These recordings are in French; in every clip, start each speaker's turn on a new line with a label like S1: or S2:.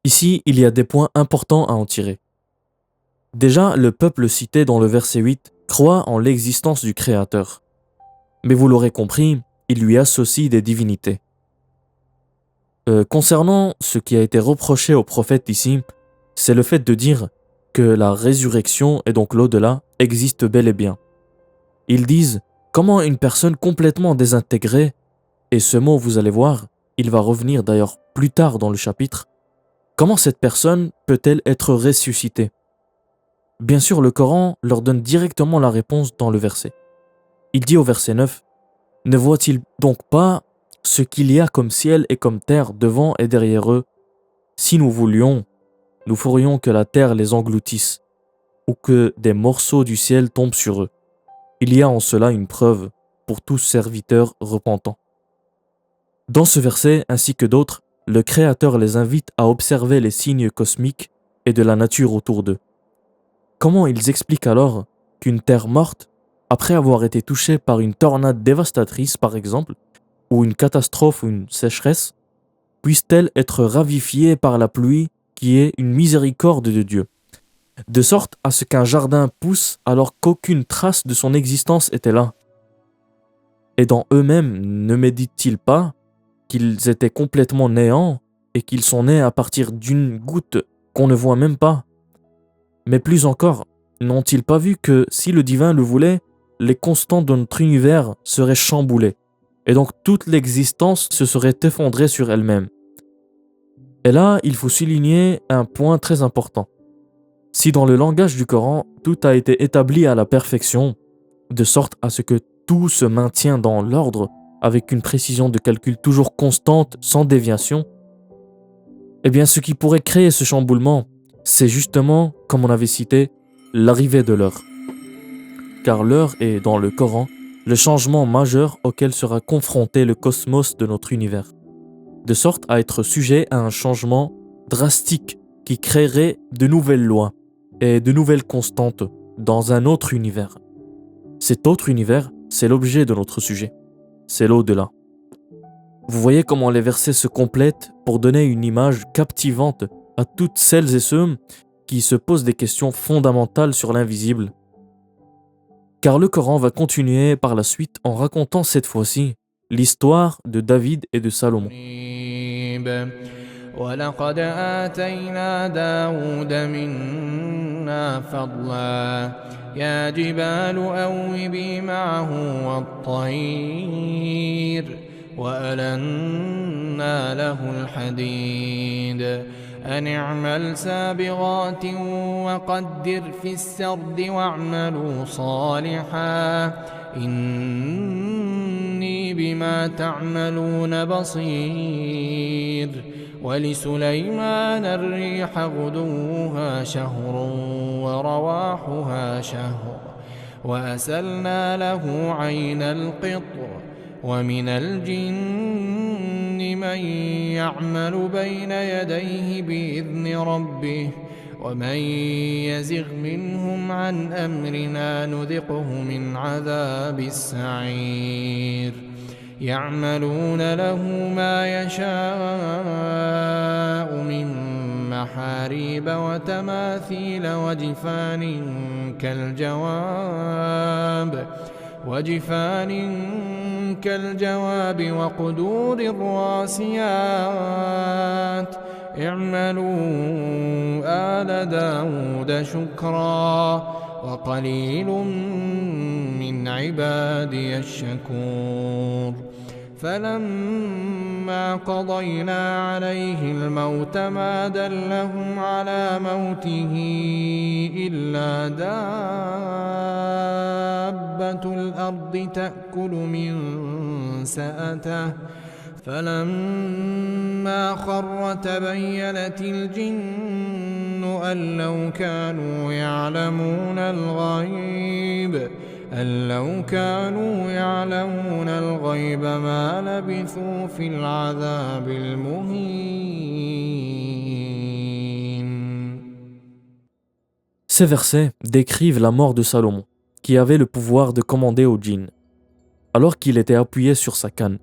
S1: Ici, il y a des points importants à en tirer. Déjà, le peuple cité dans le verset 8 croit en l'existence du Créateur. Mais vous l'aurez compris, il lui associe des divinités. Concernant ce qui a été reproché au prophète ici, c'est le fait de dire que la résurrection et donc l'au-delà existe bel et bien. Ils disent comment une personne complètement désintégrée, et ce mot vous allez voir, il va revenir d'ailleurs plus tard dans le chapitre, comment cette personne peut-elle être ressuscitée? Bien sûr, le Coran leur donne directement la réponse dans le verset. Il dit au verset 9, « Ne voient-ils donc pas ce qu'il y a comme ciel et comme terre devant et derrière eux? Si nous voulions, nous ferions que la terre les engloutisse, ou que des morceaux du ciel tombent sur eux. Il y a en cela une preuve pour tout serviteur repentant. » Dans ce verset, ainsi que d'autres, le Créateur les invite à observer les signes cosmiques et de la nature autour d'eux. Comment ils expliquent alors qu'une terre morte, après avoir été touchée par une tornade dévastatrice par exemple, ou une catastrophe ou une sécheresse, puisse-t-elle être ravifiée par la pluie qui est une miséricorde de Dieu, de sorte à ce qu'un jardin pousse alors qu'aucune trace de son existence était là? Et dans eux-mêmes, ne méditent-ils pas qu'ils étaient complètement néants et qu'ils sont nés à partir d'une goutte qu'on ne voit même pas? Mais plus encore, n'ont-ils pas vu que si le divin le voulait, les constantes de notre univers seraient chamboulées, et donc toute l'existence se serait effondrée sur elle-même? Et là, il faut souligner un point très important. Si dans le langage du Coran, tout a été établi à la perfection, de sorte à ce que tout se maintient dans l'ordre, avec une précision de calcul toujours constante, sans déviation, eh bien ce qui pourrait créer ce chamboulement, c'est justement, comme on avait cité, l'arrivée de l'heure. Car l'heure est, dans le Coran, le changement majeur auquel sera confronté le cosmos de notre univers, de sorte à être sujet à un changement drastique qui créerait de nouvelles lois et de nouvelles constantes dans un autre univers. Cet autre univers, c'est l'objet de notre sujet, c'est l'au-delà. Vous voyez comment les versets se complètent pour donner une image captivante à toutes celles et ceux qui se posent des questions fondamentales sur l'invisible. Car le Coran va continuer par la suite en racontant cette fois-ci l'histoire de David et de Salomon.
S2: ولقد آتينا داود منا فضلا يا جبال أوبي معه والطير وألنا له الحديد أن اعمل سابغات وقدر في السرد واعملوا صالحا إني بما تعملون بصير ولسليمان الريح غدوها شهر ورواحها شهر وأسلنا له عين القطر ومن الجن من يعمل بين يديه بإذن ربه ومن يزغ منهم عن أمرنا نذقه من عذاب السعير يعملون له ما يشاء من محاريب وتماثيل وجفان كالجواب وقدور الراسيات اعملوا آل داود شكرا وقليل من عبادي الشكور فلما قضينا عليه الموت ما دلهم على موته إلا دابة الأرض تأكل من سأته فلما خر تبينت الجن أن لو كانوا يعلمون الغيب ما لبثوا في العذاب المهين.
S1: Ces versets décrivent la mort de Salomon, qui avait le pouvoir de commander aux djinns, alors qu'il était appuyé sur sa canne.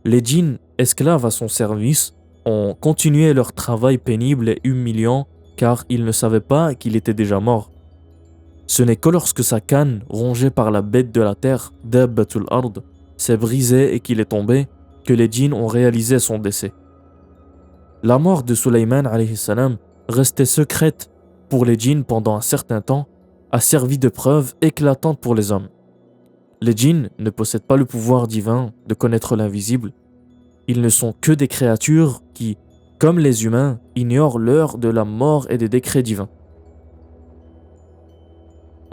S1: Les djinns, esclaves à son service, ont continué leur travail pénible et humiliant car ils ne savaient pas qu'il était déjà mort. Ce n'est que lorsque sa canne, rongée par la bête de la terre, Dabbatul Ard, s'est brisée et qu'il est tombé, que les djinns ont réalisé son décès. La mort de Sulayman alayhi salam, restée secrète pour les djinns pendant un certain temps, a servi de preuve éclatante pour les hommes. Les djinns ne possèdent pas le pouvoir divin de connaître l'invisible. Ils ne sont que des créatures qui, comme les humains, ignorent l'heure de la mort et des décrets divins.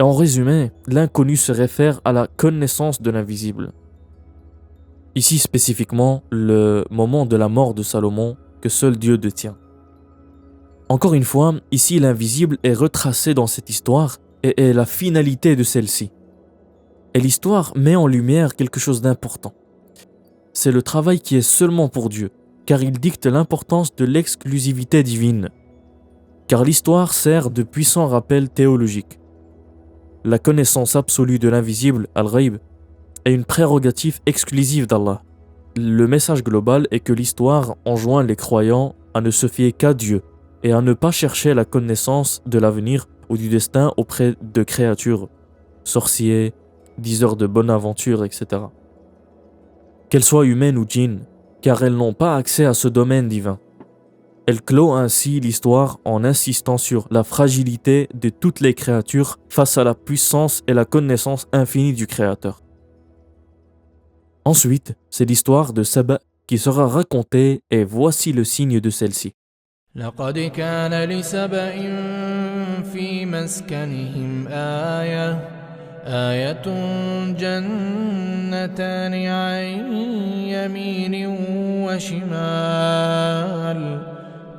S1: En résumé, l'inconnu se réfère à la connaissance de l'invisible. Ici spécifiquement, le moment de la mort de Salomon que seul Dieu détient. Encore une fois, ici l'invisible est retracé dans cette histoire et est la finalité de celle-ci. Et l'histoire met en lumière quelque chose d'important. C'est le travail qui est seulement pour Dieu, car il dicte l'importance de l'exclusivité divine. Car l'histoire sert de puissant rappel théologique. La connaissance absolue de l'invisible, al-Ghaib, est une prérogative exclusive d'Allah. Le message global est que l'histoire enjoint les croyants à ne se fier qu'à Dieu et à ne pas chercher la connaissance de l'avenir ou du destin auprès de créatures, sorciers, diseurs de bonne aventure, etc. Qu'elles soient humaines ou djinns, car elles n'ont pas accès à ce domaine divin. Elle clôt ainsi l'histoire en insistant sur la fragilité de toutes les créatures face à la puissance et la connaissance infinie du Créateur. Ensuite, c'est l'histoire de Saba qui sera racontée et voici le signe de celle-ci.
S2: لقد كان لسبإ في مسكنهم آية جنتان عن يمين وشمال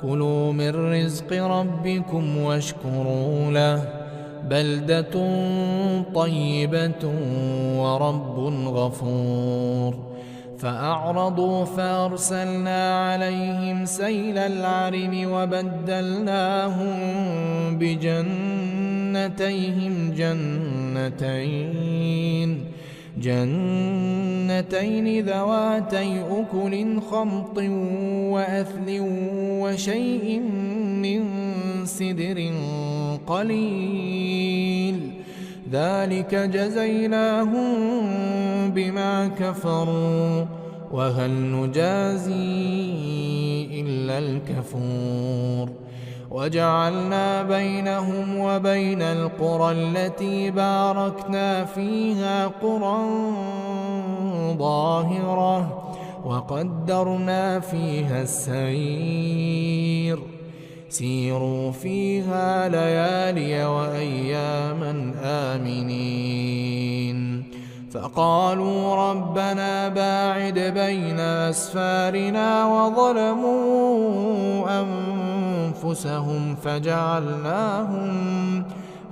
S2: كلوا من رزق ربكم واشكروا له بلدة طيبة ورب غفور فأعرضوا فأرسلنا عليهم سيل العرم وبدلناهم بجنتيهم جنتين ذواتي أكل خمط وأثل وشيء من سدر قليل ذلك جزيناهم بما كفروا وهل نجازي إلا الكفور وجعلنا بينهم وبين القرى التي باركنا فيها قرى ظاهرة وقدرنا فيها السير سيروا فيها ليالي وأياما آمنين فقالوا ربنا باعد بين أسفارنا وظلموا أنفسهم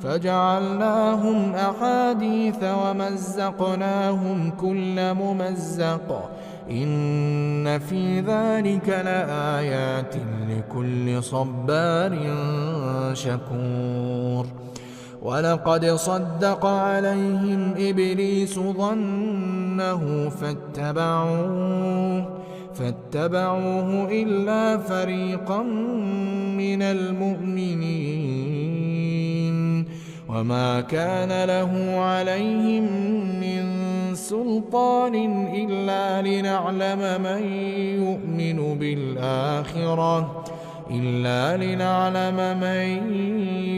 S2: فجعلناهم أحاديث ومزقناهم كل ممزق إن في ذلك لآيات لكل صبار شكور ولقد صدق عليهم إبليس ظنه فاتبعوه إلا فريقا من المؤمنين وما كان له عليهم من سلطان إلا لنعلم من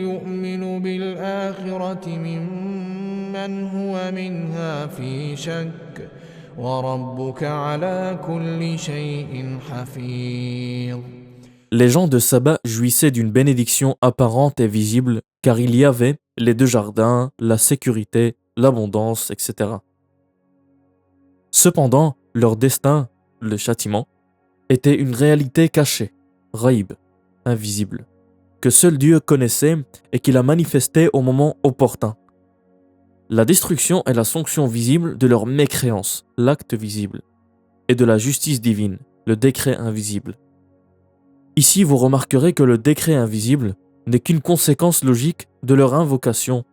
S2: يؤمن بالآخرة ممن هو منها في شك وربك على كل شيء حفيظ.
S1: Les gens de Saba jouissaient d'une bénédiction apparente et visible car il y avait les deux jardins, la sécurité, l'abondance, etc. Cependant, leur destin, le châtiment, était une réalité cachée, ghaib, invisible, que seul Dieu connaissait et qu'il a manifesté au moment opportun. La destruction est la sanction visible de leur mécréance, l'acte visible, et de la justice divine, le décret invisible. Ici, vous remarquerez que le décret invisible n'est qu'une conséquence logique de leur invocation.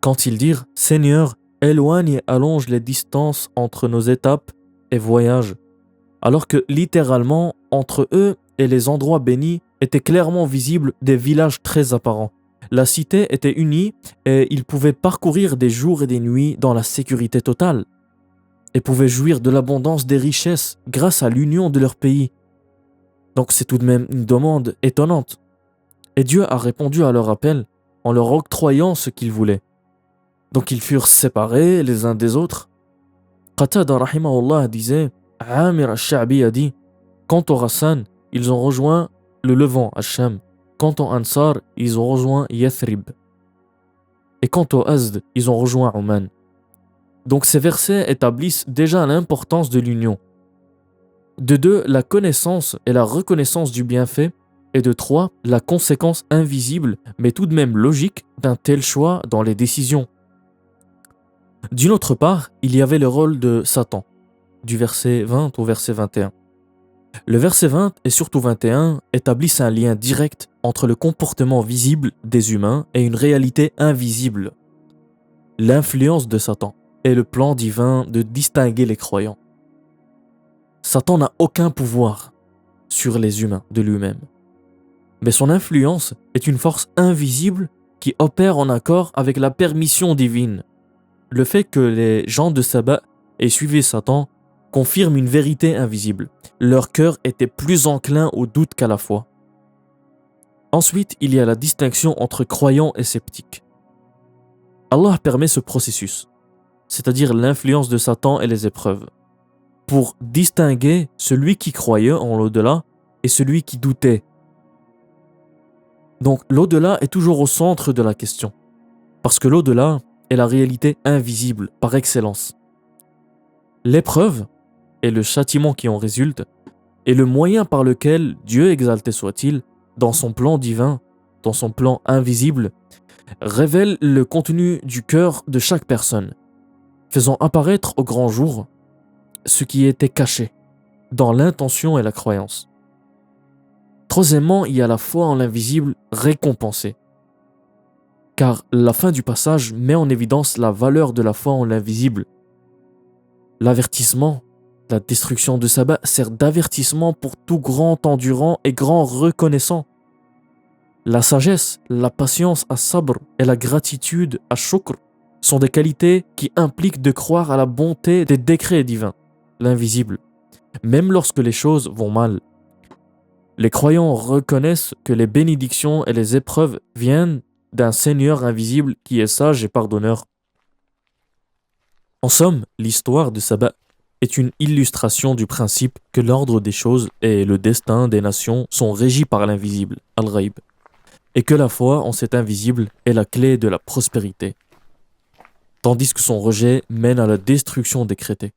S1: Quand ils dirent « Seigneur, éloigne et allonge les distances entre nos étapes et voyages », alors que littéralement, entre eux et les endroits bénis étaient clairement visibles des villages très apparents. La cité était unie et ils pouvaient parcourir des jours et des nuits dans la sécurité totale et pouvaient jouir de l'abondance des richesses grâce à l'union de leur pays. Donc c'est tout de même une demande étonnante. Et Dieu a répondu à leur appel en leur octroyant ce qu'ils voulaient. Donc ils furent séparés les uns des autres. Qatada rahimahullah disait, Amir al-Sha'bi a dit, quant aux Ghassan, ils ont rejoint le Levant, Hacham. Quant aux Ansar, ils ont rejoint Yathrib. Et quant aux Azd, ils ont rejoint Oman. Donc ces versets établissent déjà l'importance de l'union. De 2, la connaissance et la reconnaissance du bienfait. Et de 3, la conséquence invisible, mais tout de même logique, d'un tel choix dans les décisions. D'une autre part, il y avait le rôle de Satan, du verset 20 au verset 21. Le verset 20 et surtout 21 établissent un lien direct entre le comportement visible des humains et une réalité invisible. L'influence de Satan et le plan divin de distinguer les croyants. Satan n'a aucun pouvoir sur les humains de lui-même. Mais son influence est une force invisible qui opère en accord avec la permission divine. Le fait que les gens de Saba aient suivi Satan confirme une vérité invisible. Leur cœur était plus enclin au doute qu'à la foi. Ensuite, il y a la distinction entre croyants et sceptiques. Allah permet ce processus, c'est-à-dire l'influence de Satan et les épreuves, pour distinguer celui qui croyait en l'au-delà et celui qui doutait. Donc l'au-delà est toujours au centre de la question, parce que l'au-delà est la réalité invisible par excellence. L'épreuve et le châtiment qui en résulte est le moyen par lequel Dieu, exalté soit-il, dans son plan divin, dans son plan invisible, révèle le contenu du cœur de chaque personne, faisant apparaître au grand jour ce qui était caché dans l'intention et la croyance. Troisièmement, il y a la foi en l'invisible récompensée, car la fin du passage met en évidence la valeur de la foi en l'invisible. L'avertissement, la destruction de Saba sert d'avertissement pour tout grand endurant et grand reconnaissant. La sagesse, la patience à sabr et la gratitude à shukr sont des qualités qui impliquent de croire à la bonté des décrets divins, l'invisible, même lorsque les choses vont mal. Les croyants reconnaissent que les bénédictions et les épreuves viennent d'un Seigneur invisible qui est sage et pardonneur. En somme, l'histoire de Saba est une illustration du principe que l'ordre des choses et le destin des nations sont régis par l'invisible, Al-Ghaib, et que la foi en cet invisible est la clé de la prospérité, tandis que son rejet mène à la destruction décrétée.